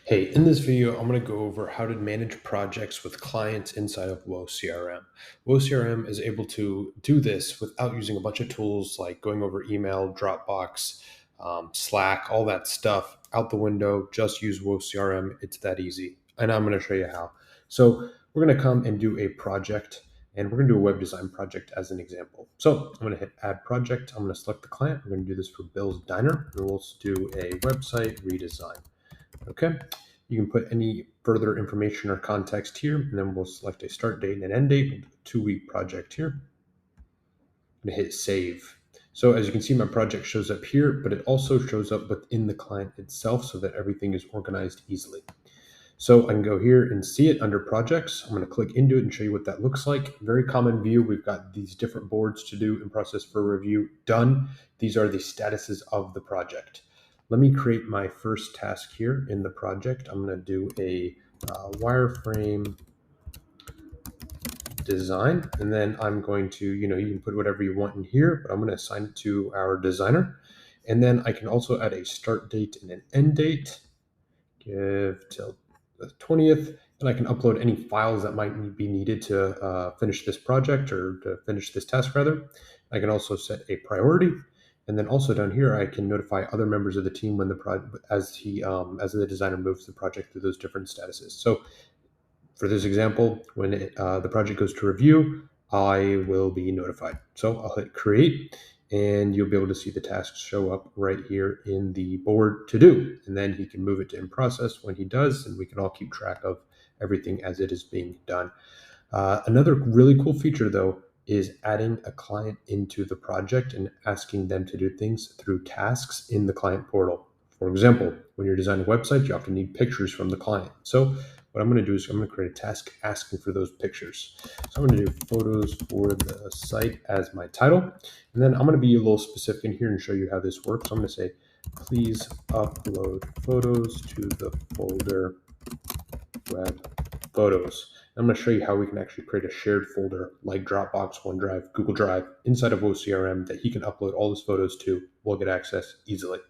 Hey, in this video, I'm going to go over how to manage projects with clients inside of Whoa CRM. Whoa CRM is able to do this without using a bunch of tools like going over email, Dropbox, Slack, all that stuff out the window. Just use Whoa CRM. It's that easy. And I'm going to show you how. So we're going to come and do a project, and we're going to do a web design project as an example. So I'm going to hit add project. I'm going to select the client. We're going to do this for Bill's Diner, and we'll do a website redesign. Okay. You can put any further information or context here, and then we'll select a start date and an end date. We'll do a 2-week project here. I'm going to hit save. So as you can see, my project shows up here, but it also shows up within the client itself so that everything is organized easily. So I can go here and see it under projects. I'm going to click into it and show you what that looks like. Very common view. We've got these different boards to do in process for review done. These are the statuses of the project. Let me create my first task here in the project. I'm going to do a wireframe design, and then I'm going to, you can put whatever you want in here, but I'm going to assign it to our designer. And then I can also add a start date and an end date. Give till the 20th, and I can upload any files that might be needed to finish this project or to finish this task rather. I can also set a priority, and then also down here I can notify other members of the team when the project as the designer moves the project through those different statuses. So for this example, when the project goes to review, I will be notified. So I'll hit create, and you'll be able to see the tasks show up right here in the board to do. And then he can move it to in process when he does, and we can all keep track of everything as it is being done. Another really cool feature, though, is adding a client into the project and asking them to do things through tasks in the client portal. For example, when you're designing a website, you often need pictures from the client. So what I'm going to do is I'm going to create a task asking for those pictures. So I'm going to do photos for the site as my title. And then I'm going to be a little specific in here and show you how this works. So I'm going to say, please upload photos to the folder web photos. I'm going to show you how we can actually create a shared folder like Dropbox, OneDrive, Google Drive inside of Whoa CRM that he can upload all his photos to. We'll get access easily.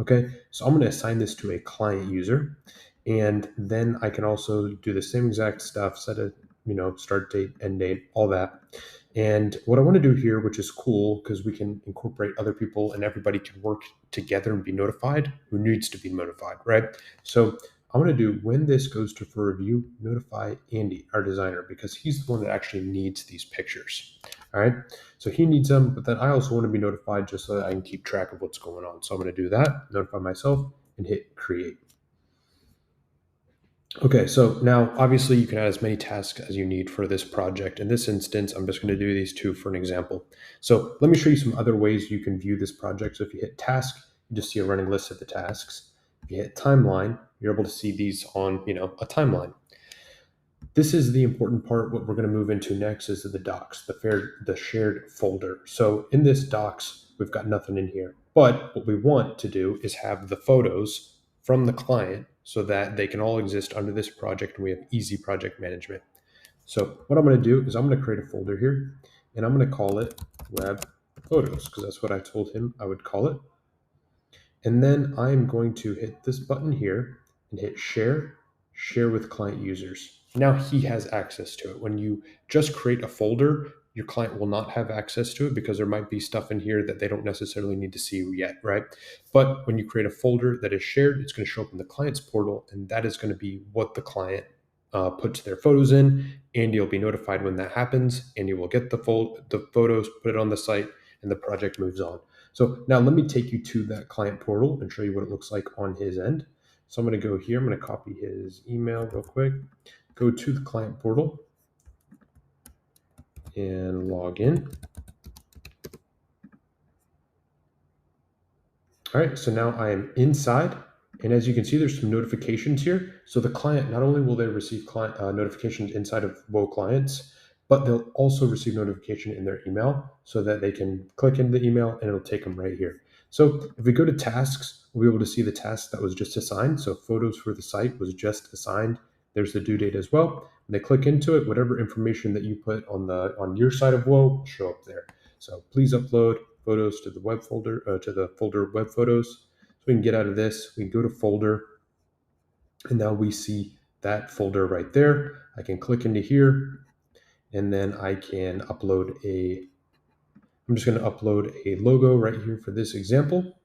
Okay, so I'm going to assign this to a client user, and then I can also do the same exact stuff, set a start date, end date, all that. And what I want to do here, which is cool because we can incorporate other people and everybody can work together and be notified who needs to be notified, right? So I want to do when this goes to for review, notify Andy, our designer, because he's the one that actually needs these pictures. All right. So he needs them, but then I also want to be notified just so that I can keep track of what's going on. So I'm going to do that, notify myself, and hit create. Okay, so now obviously you can add as many tasks as you need for this project. In this instance, I'm just going to do these two for an example. So let me show you some other ways you can view this project. So if you hit task, you just see a running list of the tasks. If you hit timeline, you're able to see these on, a timeline. This is the important part. What we're going to move into next is the docs, the shared folder. So in this docs, we've got nothing in here. But what we want to do is have the photos from the client so that they can all exist under this project and we have easy project management. So what I'm going to do is I'm going to create a folder here, and I'm going to call it web photos because that's what I told him I would call it. And then I'm going to hit this button here and hit share with client users. Now he has access to it. When you just create a folder, your client will not have access to it because there might be stuff in here that they don't necessarily need to see yet, right? But when you create a folder that is shared, it's going to show up in the client's portal, and that is going to be what the client puts their photos in. Andy will be notified when that happens. Andy will get the photos, put it on the site, and the project moves on. So now let me take you to that client portal and show you what it looks like on his end. So I'm going to go here. I'm going to copy his email real quick, go to the client portal and log in. All right, so now I am inside. And as you can see, there's some notifications here. So the client, not only will they receive client notifications inside of Whoa clients, but they'll also receive notification in their email so that they can click into the email and it'll take them right here. So if we go to tasks, we'll be able to see the task that was just assigned. So photos for the site was just assigned. There's the due date as well. When they click into it, whatever information that you put on your side of Whoa will show up there. So please upload photos to the web folder, to the folder web photos. So we can get out of this, we can go to folder, And now we see that folder right there. I can click into here, and then I can upload I'm just going to upload a logo right here for this example,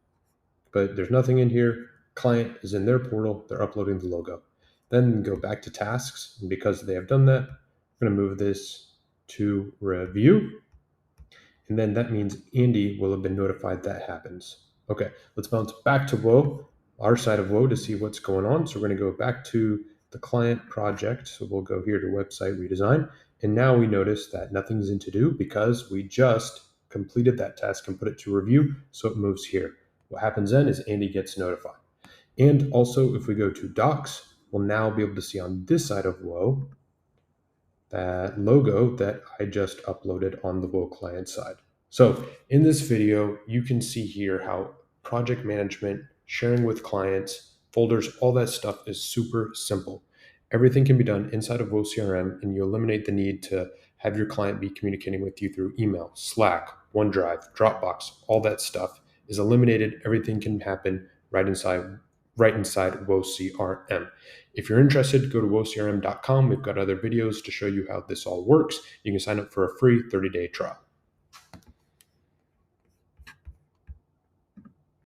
but there's nothing in here. Client is in their portal. They're uploading the logo. Then go back to tasks. And because they have done that, I'm going to move this to review. And then that means Andy will have been notified that happens. Okay, let's bounce back to Whoa, our side of Whoa, to see what's going on. So we're going to go back to the client project. So we'll go here to website redesign. And now we notice that nothing's in to do because we just completed that task and put it to review. So it moves here. What happens then is Andy gets notified. And also, if we go to docs, we'll now be able to see on this side of Whoa that logo that I just uploaded on the Whoa client side. So in this video, you can see here how project management, sharing with clients, folders, all that stuff is super simple. Everything can be done inside of Whoa CRM, and you eliminate the need to have your client be communicating with you through email, Slack, OneDrive, Dropbox. All that stuff is eliminated. Everything can happen right inside Whoa CRM. If you're interested, go to whocrm.com. We've got other videos to show you how this all works. You can sign up for a free 30-day trial.